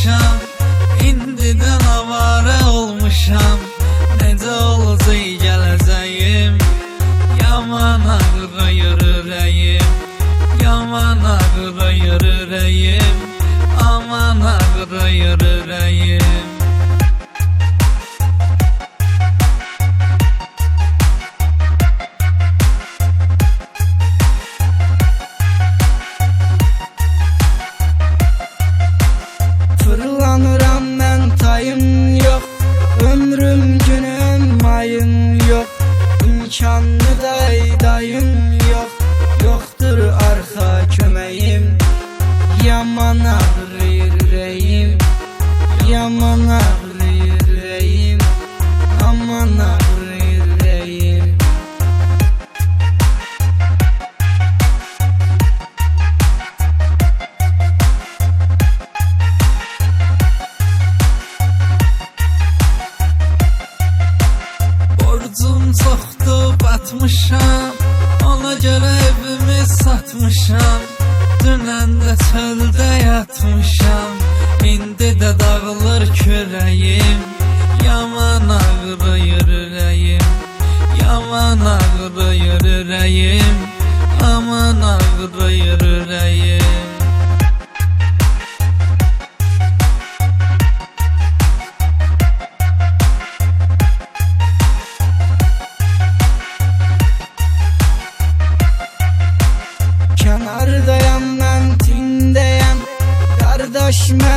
batmışam, indidən avara olmuşam. Necə olacaq gələcəyim, yaman ağrıyır ürəyim, yaman ağrıyır ürəyim, aman ağrıyır ürəyim. Fırlanıram mən tayım yox, ömrüm günüm ayım yox, imkanlı dayım yox, yoxdur arxa köməyim. Yaman ağrıyır ürəyim, yaman ağrıyır ürəyim, aman ağrıyır ürəyim. Borcum çoxdur, batmışam, ona görə evimi satmışam. Dünən də çöldə yatmışam, indi də dağılır kürəyim. Yaman ağrıyır ürəyim, yaman ağrıyır ürəyim, aman ağrıyır ürəyim. Kənardayam mən, tindəyəm, qardaş mən